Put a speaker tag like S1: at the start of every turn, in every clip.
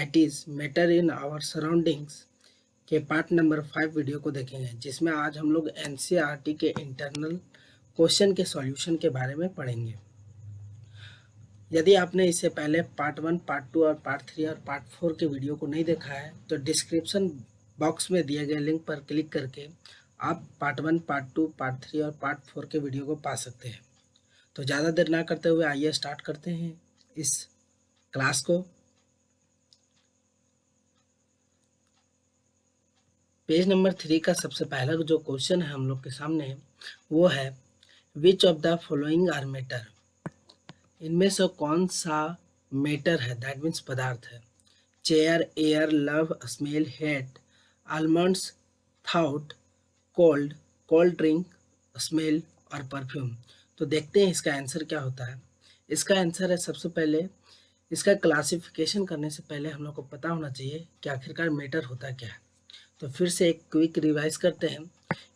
S1: That is matter in our surroundings के part number 5 video को देखेंगे, जिसमें आज हम लोग एनसीईआरटी के इंटरनल क्वेश्चन के सॉल्यूशन के बारे में पढ़ेंगे। यदि आपने इससे पहले पार्ट 1, पार्ट 2 और पार्ट 3 और पार्ट 4 के वीडियो को नहीं देखा है तो डिस्क्रिप्शन बॉक्स में दिए गए लिंक पर क्लिक करके आप पार्ट 1, पार्ट 2, पार्ट 3 और पार्ट 4 के वीडियो को पा सकते हैं। तो ज़्यादा देर ना करते हुए आइए स्टार्ट करते हैं इस क्लास को। पेज नंबर 3 का सबसे पहला जो क्वेश्चन है हम लोग के सामने वो है which of the following are matter. इनमें से कौन सा मैटर है, दैट मीन्स पदार्थ है। Chair, air, love, smell, hate, almonds, thought, cold, cold drink, smell और परफ्यूम। तो देखते हैं इसका आंसर क्या होता है। इसका आंसर है, सबसे पहले इसका क्लासिफिकेशन करने से पहले हम लोग को पता होना चाहिए कि आखिरकार मैटर होता क्या है। तो फिर से एक क्विक रिवाइज करते हैं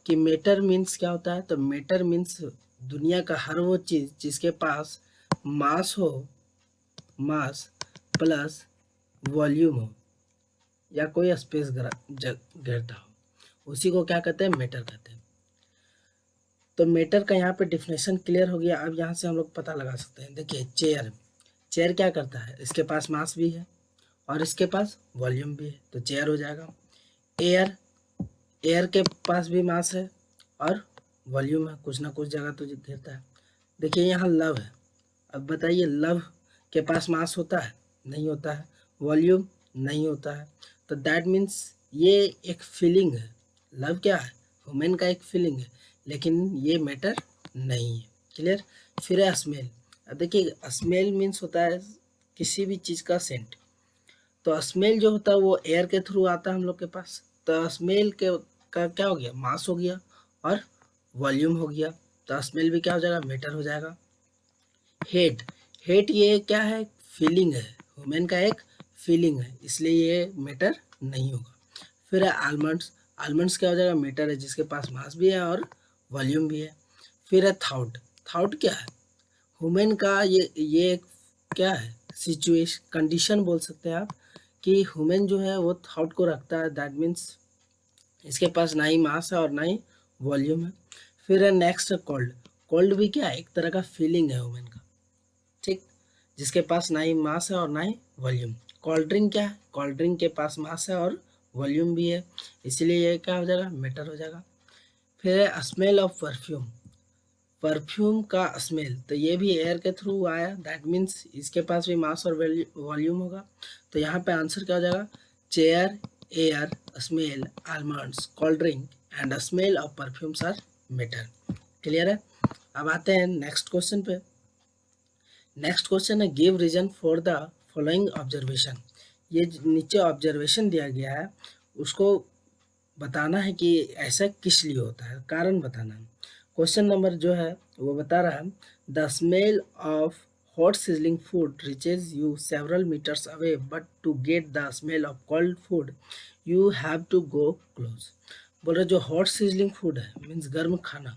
S1: कि मैटर मीन्स क्या होता है। तो मैटर मीन्स दुनिया का हर वो चीज़ जिसके पास मास हो, मास प्लस वॉल्यूम हो या कोई स्पेस घेरता हो, उसी को क्या कहते हैं, मैटर कहते हैं। तो मैटर का यहाँ पे डिफिनेशन क्लियर हो गया। अब यहाँ से हम लोग पता लगा सकते हैं। देखिए चेयर, चेयर क्या करता है, इसके पास मास भी है और इसके पास वॉल्यूम भी है, तो चेयर हो जाएगा। एयर, एयर के पास भी मास है और वॉल्यूम है, कुछ ना कुछ जगह तो घेरता है। देखिए यहाँ लव है। अब बताइए लव के पास मास होता है, नहीं होता है, वॉल्यूम नहीं होता है। तो दैट मीन्स ये एक फीलिंग है। लव क्या है, ह्यूमन का एक फीलिंग है, लेकिन ये मैटर नहीं है। क्लियर। फिर है स्मेल। अब देखिए स्मेल मीन्स होता है किसी भी चीज़ का सेंट। तो स्मेल जो होता है वो एयर के थ्रू आता है हम लोग के पास। तो स्मेल के का क्या हो गया, मास हो गया और वॉल्यूम हो गया। तो स्मेल भी क्या हो जाएगा, मैटर हो जाएगा। हेट, हेट ये क्या है, फीलिंग है, ह्यूमन का एक फीलिंग है, इसलिए ये मैटर नहीं होगा। फिर है आलमंड्स, आलमंड्स क्या हो जाएगा, मैटर है, जिसके पास मास भी है और वॉल्यूम भी है। फिर है थाउट, थाउट क्या है, ह्यूमन का ये एक क्या है, सिचुएशन, कंडीशन बोल सकते हैं आप, कि ह्यूमन जो है वो थाउट को रखता है। दैट मीन्स इसके पास ना ही मास है और ना ही वॉल्यूम है। फिर है नेक्स्ट कोल्ड, कोल्ड भी क्या है, एक तरह का फीलिंग है ह्यूमन का, ठीक, जिसके पास ना ही मास है और ना ही वॉल्यूम। कोल्ड ड्रिंक क्या है, कोल्ड ड्रिंक के पास मास है और वॉल्यूम भी है, इसलिए ये क्या हो जाएगा, मैटर हो जाएगा। फिर है स्मेल ऑफ परफ्यूम, परफ्यूम का स्मेल, तो ये भी एयर के थ्रू आया। दैट मीन्स इसके पास भी मास और वॉल्यूम होगा। तो यहाँ पे आंसर क्या हो जाएगा, chair, air, smell, almonds, cold drink and smell of perfumes are matter. Clear है। अब आते हैं नेक्स्ट क्वेश्चन पे। नेक्स्ट क्वेश्चन है give reason for the following observation. ये नीचे ऑब्जर्वेशन दिया गया है, उसको बताना है कि ऐसा किस लिए होता है, कारण बताना है। क्वेश्चन नंबर जो है वो बता रहा है the smell of hot sizzling food reaches you several metres away but to get the smell of cold food you have to go close. बोल रहे जो हॉट सिजलिंग फूड है मीन्स गर्म खाना,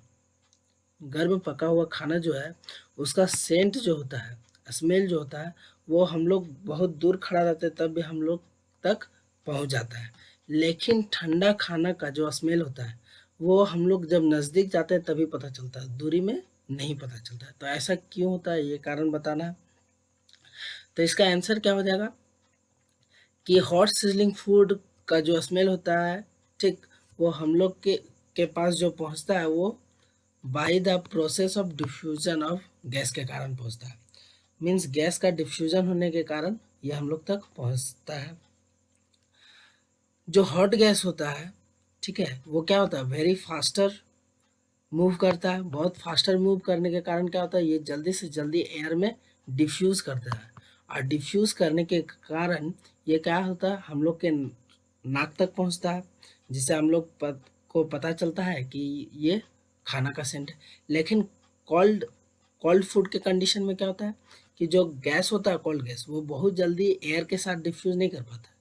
S1: गर्म पका हुआ खाना जो है उसका सेंट जो होता है, स्मेल जो होता है, वो हम लोग बहुत दूर खड़ा रहते हैं तब भी हम लोग तक पहुंच जाता है। लेकिन ठंडा खाना का जो स्मेल होता है वो हम लोग जब नज़दीक जाते हैं तभी पता चलता है, दूरी में नहीं पता चलता है। तो ऐसा क्यों होता है, ये कारण बताना है। तो इसका आंसर क्या हो जाएगा कि हॉट सिजलिंग फूड का जो स्मेल होता है, ठीक, वो हम लोग के पास जो पहुंचता है वो by the process of diffusion of gas के कारण पहुंचता है। मीन्स गैस का डिफ्यूजन होने के कारण ये हम लोग तक पहुंचता है। जो हॉट गैस होता है, ठीक है, वो क्या होता है, वेरी फास्टर मूव करता है। बहुत फास्टर मूव करने के कारण क्या होता है, ये जल्दी से जल्दी एयर में डिफ्यूज़ करता है। और डिफ्यूज़ करने के कारण ये क्या होता है, हम लोग के नाक तक पहुंचता है, जिससे हम लोग को पता चलता है कि ये खाना का सेंट है। लेकिन कोल्ड कोल्ड फूड के कंडीशन में क्या होता है कि जो गैस होता है, कोल्ड गैस, वो बहुत जल्दी एयर के साथ डिफ्यूज़ नहीं कर पाता है।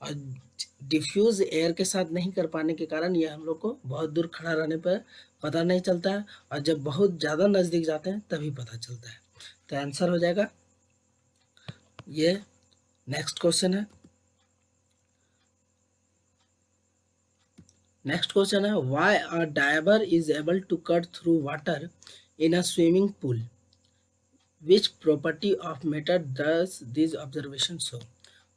S1: और डिफ्यूज़ एयर के साथ नहीं कर पाने के कारण ये हम लोग को बहुत दूर खड़ा रहने पर पता नहीं चलता है, और जब बहुत ज़्यादा नज़दीक जाते हैं तभी पता चलता है। तो आंसर हो जाएगा ये। नेक्स्ट क्वेश्चन है नेक्स्ट क्वेश्चन है why a diver is able to cut through water in a swimming pool, which property of matter does this observation show.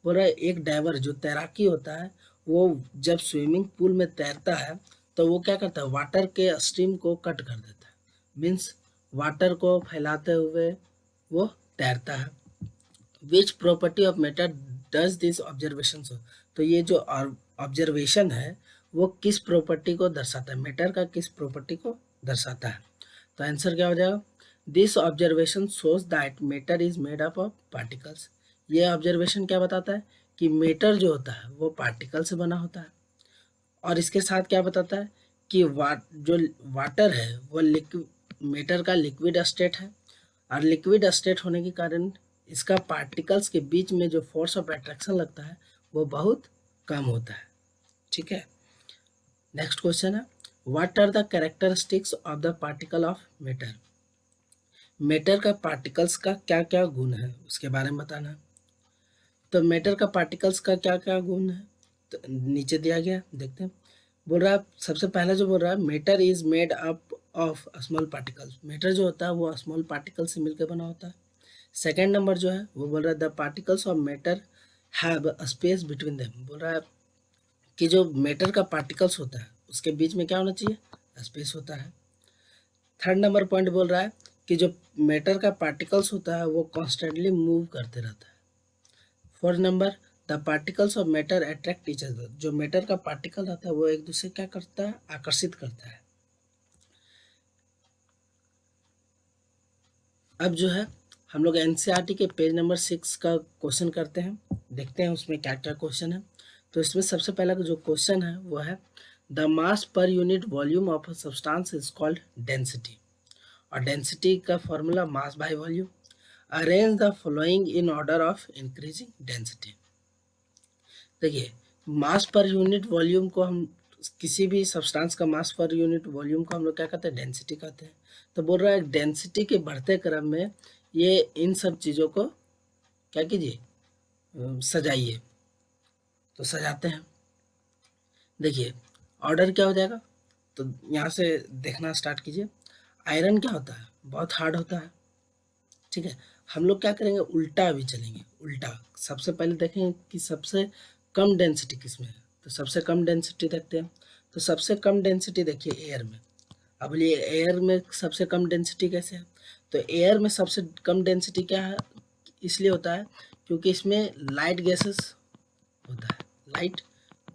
S1: बोल रहा है एक डाइवर जो तैराकी होता है वो जब स्विमिंग पूल में तैरता है तो वो क्या करता है, वाटर के स्ट्रीम को कट कर देता है, मीन्स वाटर को फैलाते हुए वो तैरता है। विच property of matter does this observation show. तो ये जो ऑब्जर्वेशन है वो किस प्रॉपर्टी को दर्शाता है, मैटर का किस प्रॉपर्टी को दर्शाता है। तो आंसर क्या हो जाएगा, this observation shows that matter is made up of particles. ये ऑब्जर्वेशन क्या बताता है कि मैटर जो होता है वो पार्टिकल से बना होता है। और इसके साथ क्या बताता है कि जो वाटर है वो लिक्विड मैटर का लिक्विड स्टेट है, और लिक्विड स्टेट होने के कारण इसका पार्टिकल्स के बीच में जो फोर्स ऑफ अट्रैक्शन लगता है वो बहुत कम होता है। ठीक है, नेक्स्ट क्वेश्चन है what are the characteristics of the particle of matter. Matter का पार्टिकल्स का क्या क्या गुण है उसके बारे में बताना है। तो मैटर का पार्टिकल्स का क्या क्या गुण है, तो नीचे दिया गया देखते हैं। बोल रहा है सबसे पहला जो बोल रहा है matter is made up of small particles. Matter जो होता है वो स्मॉल पार्टिकल से मिलकर बना होता है। सेकेंड नंबर जो है वो बोल रहा है the particles of matter have a space between them. बोल रहा है कि जो मैटर का पार्टिकल्स होता है उसके बीच में क्या होना चाहिए, स्पेस होता है। थर्ड नंबर पॉइंट बोल रहा है कि जो मैटर का पार्टिकल्स होता है वो कॉन्स्टेंटली मूव करते रहता है। Fourth number the particles of matter attract each other. जो मैटर का पार्टिकल रहता है वो एक दूसरे क्या करता है, आकर्षित करता है। अब जो है हम लोग एनसीईआरटी के पेज नंबर 6 का क्वेश्चन करते हैं, देखते हैं उसमें क्या क्या क्वेश्चन है। तो इसमें सबसे पहला जो क्वेश्चन है वो है the mass per unit volume of a substance is called density. और डेंसिटी का formula mass by volume. Arrange the following in order of increasing density. देखिए मास पर यूनिट वॉल्यूम को हम किसी भी सब्सटेंस का मास पर यूनिट वॉल्यूम को हम लोग क्या कहते हैं, डेंसिटी कहते हैं। तो बोल रहा है डेंसिटी के बढ़ते क्रम में ये इन सब चीज़ों को क्या कीजिए, सजाइए। तो सजाते हैं, देखिए ऑर्डर क्या हो जाएगा, तो यहाँ से देखना स्टार्ट कीजिए। आयरन क्या होता है, बहुत हार्ड होता है। ठीक है, हम लोग क्या करेंगे, उल्टा अभी चलेंगे, उल्टा सबसे पहले देखेंगे कि सबसे कम डेंसिटी किस में है। तो सबसे कम डेंसिटी देखते हैं। तो सबसे कम डेंसिटी देखिए एयर में। अब ये एयर में सबसे कम डेंसिटी कैसे है, तो एयर में सबसे कम डेंसिटी क्या है, इसलिए होता है क्योंकि इसमें लाइट गैसेस होता है, लाइट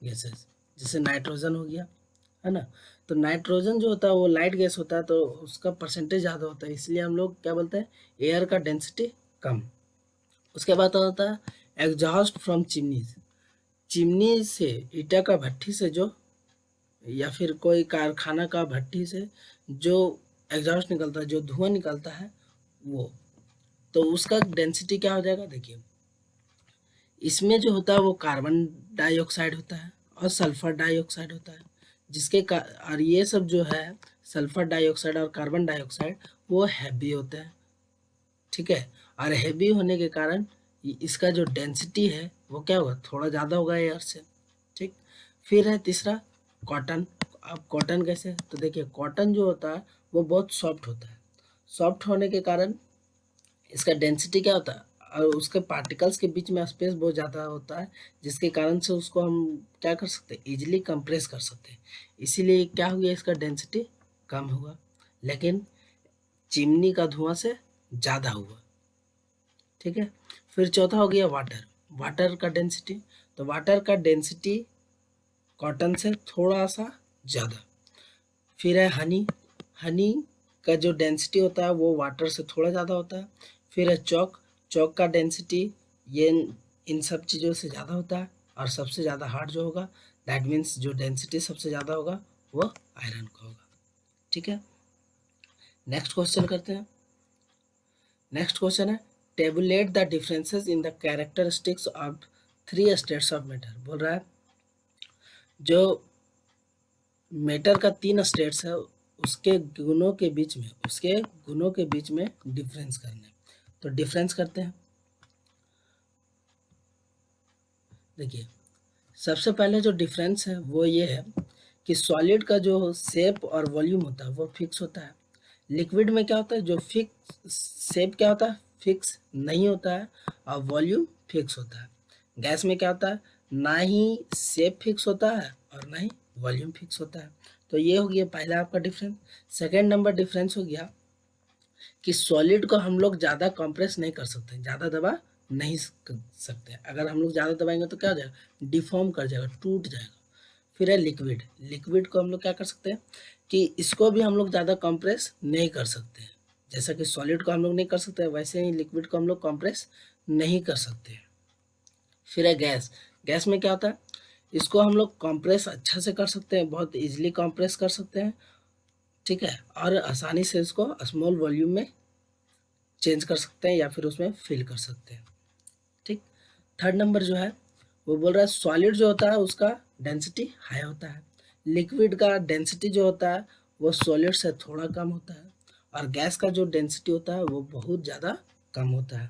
S1: गैसेस जैसे नाइट्रोजन हो गया, है ना। तो नाइट्रोजन जो होता है वो लाइट गैस होता है, तो उसका परसेंटेज ज़्यादा होता है, इसलिए हम लोग क्या बोलते हैं, एयर का डेंसिटी कम। उसके बाद होता है एग्जॉस्ट फ्रॉम चिमनीज। चिमनी से, ईटा का भट्ठी से जो, या फिर कोई कारखाना का भट्ठी से जो एग्जॉस्ट निकलता है, जो धुआं निकलता है वो, तो उसका डेंसिटी क्या हो जाएगा, देखिए इसमें जो होता है वो कार्बन डाइऑक्साइड होता है और सल्फर डाइऑक्साइड होता है, और ये सब जो है सल्फर डाइऑक्साइड और कार्बन डाइऑक्साइड वो हैवी होते हैं। ठीक है, और हैवी होने के कारण इसका जो डेंसिटी है वो क्या होगा, थोड़ा ज़्यादा होगा एयर से। ठीक, फिर है तीसरा कॉटन। अब कॉटन कैसे, तो देखिए कॉटन जो होता है वो बहुत सॉफ्ट होता है। सॉफ्ट होने के कारण इसका डेंसिटी क्या होता है, और उसके पार्टिकल्स के बीच में स्पेस बहुत ज़्यादा होता है, जिसके कारण से उसको हम क्या कर सकते हैं, इजीली कंप्रेस कर सकते हैं। इसीलिए क्या हो गया, इसका डेंसिटी कम हुआ, लेकिन चिमनी का धुआं से ज़्यादा हुआ। ठीक है, फिर चौथा हो गया वाटर। वाटर का डेंसिटी, तो वाटर का डेंसिटी कॉटन से थोड़ा सा ज़्यादा। फिर है हनी। हनी का जो डेंसिटी होता है वो वाटर से थोड़ा ज़्यादा होता है। फिर है चौक। चौक का डेंसिटी ये इन सब चीज़ों से ज़्यादा होता है, और सबसे ज़्यादा हार्ड जो होगा, दैट मीन्स जो डेंसिटी सबसे ज़्यादा होगा वो आयरन का होगा। ठीक है, नेक्स्ट क्वेश्चन करते हैं। नेक्स्ट क्वेश्चन है tablet the differences in the characteristics of 3 states of matter. बोल रहा है जो मैटर का 3 स्टेट्स है उसके गुणों के बीच में डिफरेंस करना है। तो डिफरेंस करते हैं। देखिए सबसे पहले जो डिफरेंस है वो ये है कि सॉलिड का जो शेप और वॉल्यूम होता है वो फिक्स होता है। लिक्विड में क्या होता है, जो फिक्स शेप क्या होता है, फिक्स नहीं होता है और वॉल्यूम फिक्स होता है। गैस में क्या होता है, ना ही शेप फिक्स होता है और ना ही वॉल्यूम फिक्स होता है। तो ये हो गया पहला आपका डिफरेंस। सेकेंड नंबर डिफरेंस हो गया कि सॉलिड को हम लोग ज़्यादा कंप्रेस नहीं कर सकते, ज़्यादा दबा नहीं कर सकते। अगर हम लोग ज़्यादा दबाएंगे तो क्या हो जाएगा, डिफॉर्म कर जाएगा, टूट जाएगा। फिर है लिक्विड। लिक्विड को हम लोग क्या कर सकते हैं कि इसको भी हम लोग ज़्यादा कंप्रेस नहीं कर सकते। जैसा कि सॉलिड को हम लोग नहीं कर सकते, वैसे ही लिक्विड को हम लोग कंप्रेस नहीं कर सकते। फिर है गैस। गैस में क्या होता है, इसको हम लोग कंप्रेस अच्छा से कर सकते हैं, बहुत इजीली कंप्रेस कर सकते हैं, ठीक है, और आसानी से इसको स्मॉल वॉल्यूम में चेंज कर सकते हैं या फिर उसमें फिल कर सकते हैं, ठीक। थर्ड नंबर जो है वो बोल रहा है सॉलिड जो होता है उसका डेंसिटी हाई होता है, लिक्विड का डेंसिटी जो होता है वो सॉलिड से थोड़ा कम होता है, और गैस का जो डेंसिटी होता है वो बहुत ज़्यादा कम होता है।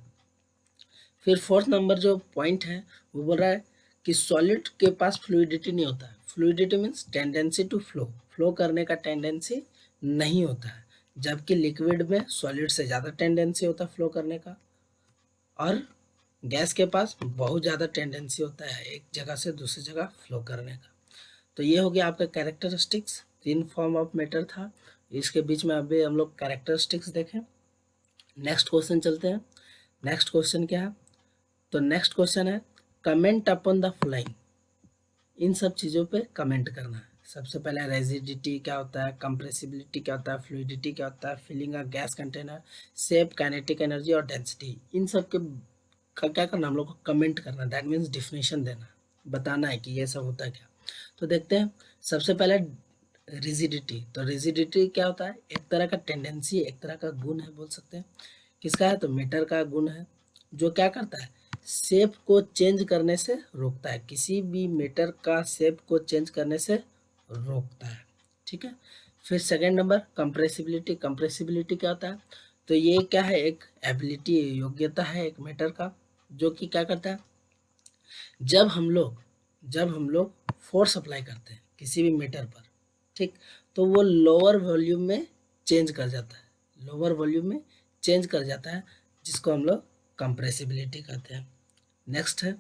S1: फिर फोर्थ नंबर जो पॉइंट है वो बोल रहा है कि सॉलिड के पास फ्लूइडिटी नहीं होता है। Fluidity means tendency to flow, flow करने का टेंडेंसी नहीं होता है, जबकि लिक्विड में सॉलिड से ज़्यादा टेंडेंसी होता है फ्लो करने का, और गैस के पास बहुत ज़्यादा टेंडेंसी होता है एक जगह से दूसरी जगह फ्लो करने का। तो ये हो गया आपका कैरेक्टरिस्टिक्स। 3 फॉर्म ऑफ मैटर था, इसके बीच में अभी हम लोग कैरेक्टरिस्टिक्स देखें। नेक्स्ट क्वेश्चन चलते हैं। नेक्स्ट क्वेश्चन क्या है, तो नेक्स्ट क्वेश्चन है कमेंट अपॉन द फॉलोइंग। इन सब चीज़ों पे कमेंट करना है। सबसे पहले रेजिडिटी क्या होता है, कंप्रेसिबिलिटी क्या होता है, फ्लूइडिटी क्या होता है, filling a gas container, shape, kinetic energy और डेंसिटी। इन सब के का क्या करना, हम लोग को कमेंट करना, दैट मीन्स डिफिनेशन देना, बताना है कि ये सब होता है क्या। तो देखते हैं सबसे पहले रिजिडिटी। तो रिजिडिटी क्या होता है, एक तरह का टेंडेंसी, एक तरह का गुण है बोल सकते हैं। किसका है, तो मीटर का गुण है, जो क्या करता है, शेप को चेंज करने से रोकता है, किसी भी मीटर का शेप को चेंज करने से रोकता है, ठीक है। फिर सेकेंड नंबर कंप्रेसिबिलिटी। कंप्रेसिबिलिटी क्या होता है, तो ये क्या है, एक एबिलिटी, योग्यता है एक मीटर का, जो कि क्या करता है, जब हम लोग फोर्स अप्लाई करते हैं किसी भी मीटर पर, ठीक, तो वो लोअर वॉल्यूम में चेंज कर जाता है, लोअर वॉल्यूम में चेंज कर जाता है, जिसको हम लोग कंप्रेसिबिलिटी कहते हैं। नेक्स्ट है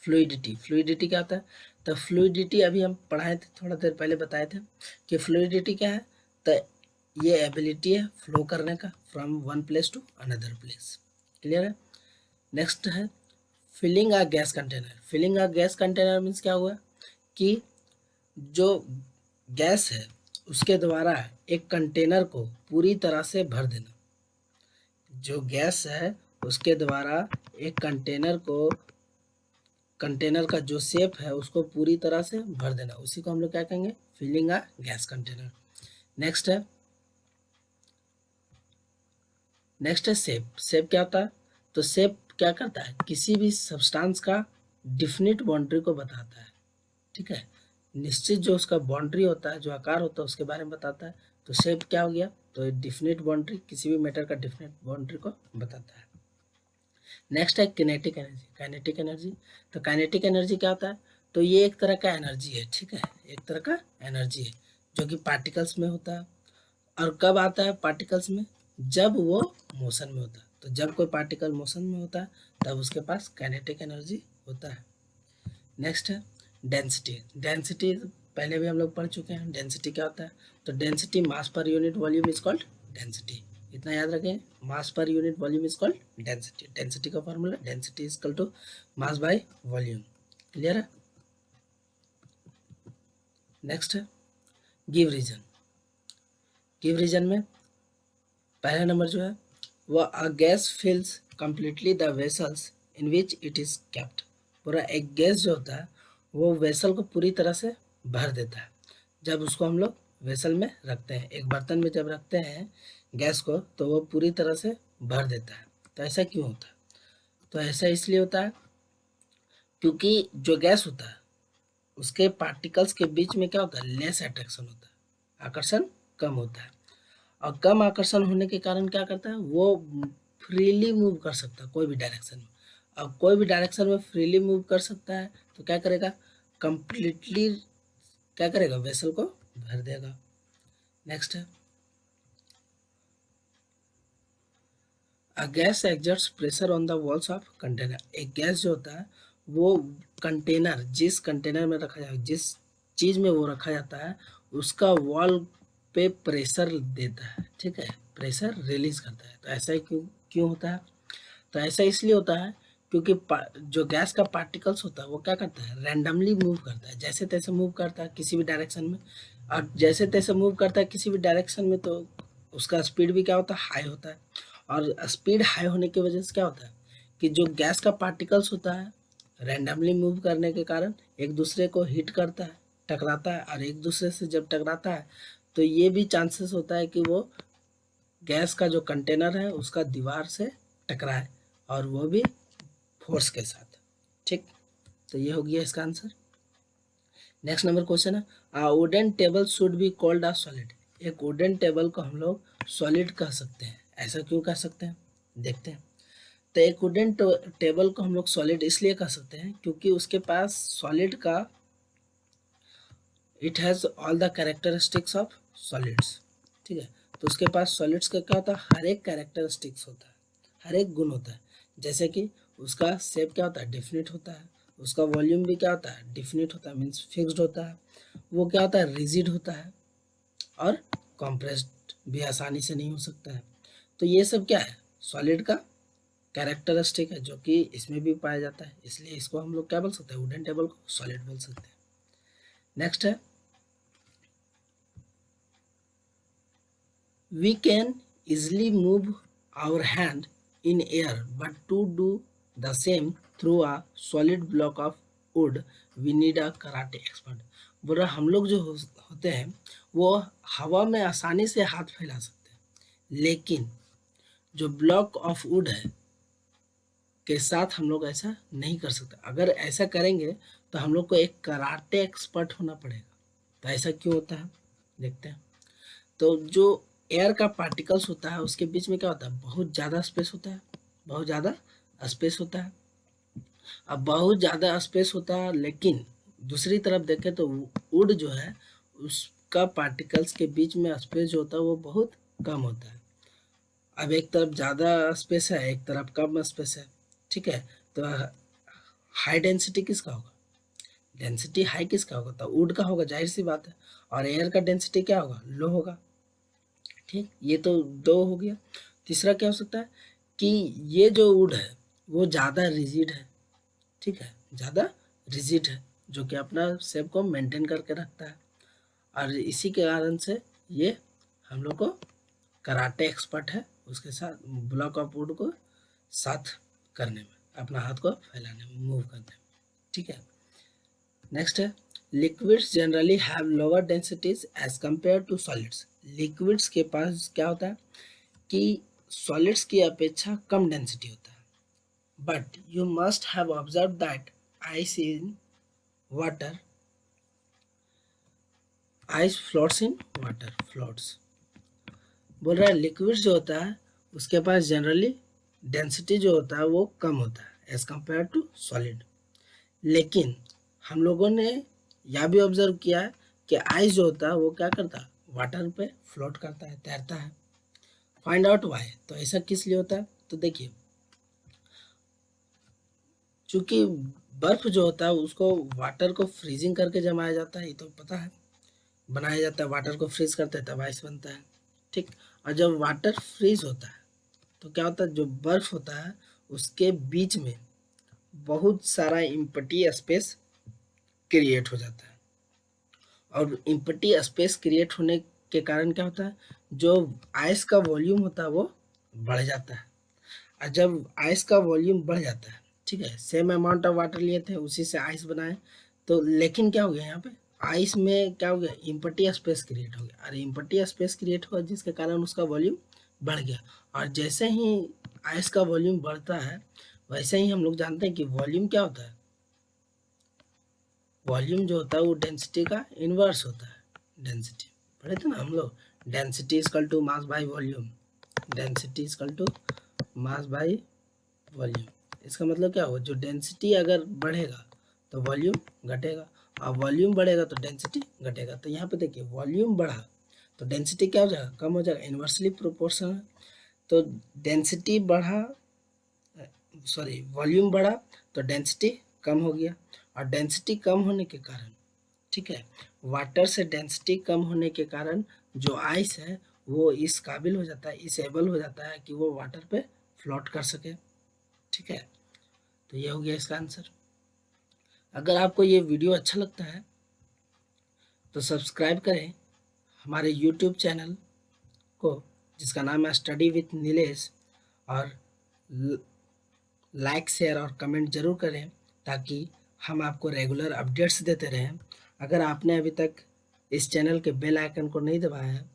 S1: फ्लूइडिटी। फ्लूइडिटी क्या होता है, तो फ्लूइडिटी अभी हम पढ़ाए थे, थोड़ा देर पहले बताए थे कि फ्लूइडिटी क्या है, तो ये एबिलिटी है फ्लो करने का from one place to another place, clear है। नेक्स्ट है filling a gas container. Filling a gas container means क्या हुआ कि जो गैस है उसके द्वारा एक कंटेनर को पूरी तरह से भर देना, जो गैस है उसके द्वारा एक कंटेनर का जो शेप है उसको पूरी तरह से भर देना, उसी को हम लोग क्या कहेंगे, filling a gas container. Next है शेप। शेप क्या होता है, तो शेप क्या करता है, किसी भी सब्सटेंस का डिफिनिट बाउंड्री को बताता है, ठीक है, निश्चित जो उसका बाउंड्री होता है, जो आकार होता है उसके बारे में बताता है। तो शेप क्या हो गया, तो डिफिनिट बाउंड्री, किसी भी मैटर का डिफिनिट बाउंड्री को बताता है। नेक्स्ट है किनेटिक एनर्जी। काइनेटिक एनर्जी, तो काइनेटिक एनर्जी क्या होता है, तो ये एक तरह का एनर्जी है, ठीक है, एक तरह का एनर्जी है जो कि पार्टिकल्स में होता है। और कब आता है पार्टिकल्स में, जब वो मोशन में होता है। तो जब कोई पार्टिकल मोशन में होता है तब उसके पास काइनेटिक एनर्जी होता है। नेक्स्ट है डेंसिटी। डेंसिटी पहले भी हम लोग पढ़ चुके हैं, डेंसिटी क्या होता है, तो density mass per unit volume is called density. इतना याद रखें, mass per unit volume is called density. Density का formula density is equal to mass by volume, clear है। नेक्स्ट है गिव रीजन। गिव रीजन में पहला नंबर जो है वो a gas fills completely the vessels in which it is kept. पूरा एक गैस जो होता है वो वेसल को पूरी तरह से भर देता है, जब उसको हम लोग वेसल में रखते हैं, एक बर्तन में जब रखते हैं गैस को तो वो पूरी तरह से भर देता है। तो ऐसा क्यों होता है, तो ऐसा इसलिए होता है क्योंकि जो गैस होता है उसके पार्टिकल्स के बीच में क्या होता है, लेस अट्रैक्शन होता है, आकर्षण कम होता है। और कम आकर्षण होने के कारण क्या करता है, वो फ्रीली मूव कर सकता है कोई भी डायरेक्शन में। अब कोई भी डायरेक्शन में फ्रीली मूव कर सकता है तो क्या करेगा, कंप्लीटली क्या करेगा, वेसल को भर देगा। नेक्स्ट है, a gas exerts pressure on the walls of container. एक गैस जो होता है वो कंटेनर, जिस कंटेनर में रखा जाए, जिस चीज में वो रखा जाता है उसका वॉल पे प्रेशर देता है, ठीक है, प्रेशर रिलीज करता है। तो ऐसा क्यों क्यों होता है, तो ऐसा इसलिए होता है क्योंकि जो गैस का पार्टिकल्स होता है वो क्या करता है, रैंडमली मूव करता है, जैसे तैसे मूव करता है किसी भी डायरेक्शन में। और जैसे तैसे मूव करता है किसी भी डायरेक्शन में तो उसका स्पीड भी क्या होता है, हाई होता है। और स्पीड हाई होने की वजह से क्या होता है कि जो गैस का पार्टिकल्स होता है रैंडमली मूव करने के कारण एक दूसरे को हिट करता है, टकराता है, और एक दूसरे से जब टकराता है तो ये भी चांसेस होता है कि वो गैस का जो कंटेनर है उसका दीवार से टकराए, और वो भी फोर्स के साथ, ठीक। तो ये हो गया इसका आंसर। नेक्स्ट नंबर क्वेश्चन है, a wooden table should be called a solid. एक वुडन टेबल को हम लोग सॉलिड कह सकते हैं, ऐसा क्यों कह सकते हैं, देखते हैं। तो एक वुडन टेबल को हम लोग सॉलिड इसलिए कह सकते हैं क्योंकि उसके पास सॉलिड का, it has all the characteristics of solids, ठीक है। तो उसके पास सॉलिड्स का क्या होता है, हर एक कैरेक्टरिस्टिक्स होता है, हर एक गुण होता है। जैसे कि उसका शेप क्या होता है, डिफिनिट होता है, उसका वॉल्यूम भी क्या होता है, डिफिनिट होता है, मीन्स फिक्स्ड होता है। वो क्या होता है, रिजिड होता है, और कॉम्प्रेस्ड भी आसानी से नहीं हो सकता है। तो ये सब क्या है, सॉलिड का कैरेक्टरिस्टिक है जो कि इसमें भी पाया जाता है, इसलिए इसको हम लोग क्या बोल सकते हैं, वुडन टेबल को सॉलिड बोल सकते हैं। नेक्स्ट है, we can easily move our hand in air, but to do the same through a solid block of wood we need a karate expert। बोल रहा हम लोग जो होते हैं वो हवा में आसानी से हाथ फैला सकते हैं, लेकिन जो ब्लॉक ऑफ वुड है के साथ हम लोग ऐसा नहीं कर सकते। अगर ऐसा करेंगे तो हम लोग को एक कराटे एक्सपर्ट होना पड़ेगा। तो ऐसा क्यों होता है, देखते हैं। तो जो एयर का पार्टिकल्स होता है उसके बीच में क्या होता है, बहुत ज़्यादा स्पेस होता है, बहुत ज़्यादा स्पेस होता है। अब बहुत ज़्यादा स्पेस होता है, लेकिन दूसरी तरफ देखें तो वुड जो है उसका पार्टिकल्स के बीच में स्पेस जो होता है वो बहुत कम होता है। अब एक तरफ ज़्यादा स्पेस है, एक तरफ कम स्पेस है, ठीक है। तो हाई डेंसिटी किसका होगा, डेंसिटी हाई किसका होगा, तो वुड का होगा, जाहिर सी बात है। और एयर का डेंसिटी क्या होगा, लो होगा, ठीक। ये तो दो हो गया। तीसरा क्या हो सकता है कि ये जो वुड है वो ज़्यादा रिजिड है, ठीक है, ज़्यादा रिजिड है, जो कि अपना शेप को मेंटेन करके रखता है। और इसी के कारण से ये हम लोग को कराटे एक्सपर्ट है, उसके साथ ब्लॉक ऑफ वुड को साथ करने में, अपना हाथ को फैलाने में, मूव करने में, ठीक है। नेक्स्ट है, liquids generally have lower densities as compared to solids. Liquids के पास क्या होता है कि सॉलिड्स की अपेक्षा कम डेंसिटी होता है। But you must have observe that ice in water, ice floats in water, floats. बोल रहा है लिक्विड्स जो होता है उसके पास जनरली डेंसिटी जो होता है वो कम होता है एज कंपेयर टू सॉलिड। लेकिन हम लोगों ने यह भी ऑब्जर्व किया है कि आइस जो होता है वो क्या करता है, वाटर पे फ्लोट करता है, तैरता है। फाइंड आउट वाई, तो ऐसा किस लिए होता है, तो देखिए, चूंकि बर्फ जो होता है उसको वाटर को फ्रीजिंग करके जमाया जाता है, ये तो पता है, बनाया जाता है, वाटर को फ्रीज करते हैं तब आइस बनता है, ठीक। और जब वाटर फ्रीज होता है तो क्या होता है, जो बर्फ होता है उसके बीच में बहुत सारा इम्पटी स्पेस क्रिएट हो जाता है। और इम्पटी स्पेस क्रिएट होने के कारण क्या होता है, जो आइस का वॉल्यूम होता है वो बढ़ जाता है। और जब आइस का वॉल्यूम बढ़ जाता है, ठीक है, सेम अमाउंट ऑफ वाटर लिए थे उसी से आइस बनाए, तो लेकिन क्या हो गया यहाँ पे, आइस में क्या हो गया, इम्पटी स्पेस क्रिएट हो गया। और इम्पटी स्पेस क्रिएट हुआ जिसके कारण उसका वॉल्यूम बढ़ गया। और जैसे ही आइस का वॉल्यूम बढ़ता है वैसे ही हम लोग जानते हैं कि वॉल्यूम क्या होता है, वॉल्यूम जो होता है वो डेंसिटी का इन्वर्स होता है। डेंसिटी पढ़े थे ना हम लोग, density equal to mass by volume, density equal to mass by volume. इसका मतलब क्या होगा, जो डेंसिटी अगर बढ़ेगा तो वॉल्यूम घटेगा, और वॉल्यूम बढ़ेगा तो डेंसिटी घटेगा। तो यहाँ पे देखिए वॉल्यूम बढ़ा तो डेंसिटी क्या हो जाएगा, कम हो जाएगा, इन्वर्सली प्रोपोर्शनल। तो डेंसिटी बढ़ा, सॉरी वॉल्यूम बढ़ा तो डेंसिटी कम हो गया, और डेंसिटी कम होने के कारण, ठीक है, वाटर से डेंसिटी कम होने के कारण जो आइस है वो इस काबिल हो जाता है, इस एबल हो जाता है कि वो वाटर पे फ्लोट कर सके, ठीक है। तो ये हो गया इसका आंसर। अगर आपको ये वीडियो अच्छा लगता है तो सब्सक्राइब करें हमारे यूट्यूब चैनल को, जिसका नाम है स्टडी विथ नीलेश, और लाइक शेयर और कमेंट जरूर करें ताकि हम आपको रेगुलर अपडेट्स देते रहें। अगर आपने अभी तक इस चैनल के बेल आइकन को नहीं दबाया है